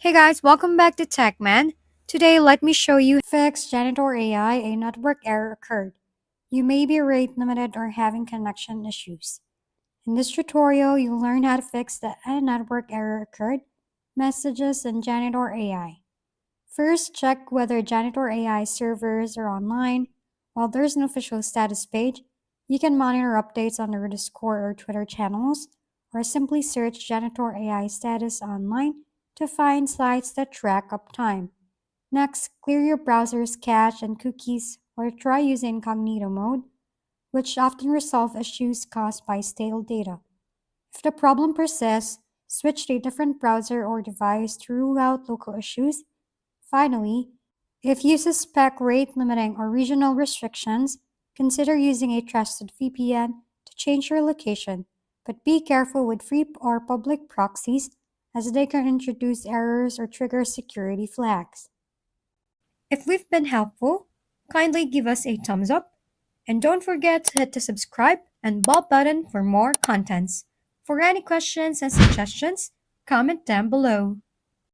Hey guys, welcome back to TechMan. Today, let me show you fix Janitor AI. A network error occurred. You may be rate limited or having connection issues. In this tutorial, you'll learn how to fix the a network error occurred messages in Janitor AI. First, check whether Janitor AI servers are online. While there's an official status page, you can monitor updates on their Discord or Twitter channels, or simply search Janitor AI status online to find sites that track uptime. Next, clear your browser's cache and cookies, or try using incognito mode, which often resolve issues caused by stale data. If the problem persists, switch to a different browser or device to rule out local issues. Finally, if you suspect rate limiting or regional restrictions, consider using a trusted VPN to change your location, but be careful with free or public proxies as they can introduce errors or trigger security flags. If we've been helpful, kindly give us a thumbs up and don't forget to hit the subscribe and bell button for more contents. For any questions and suggestions, comment down below.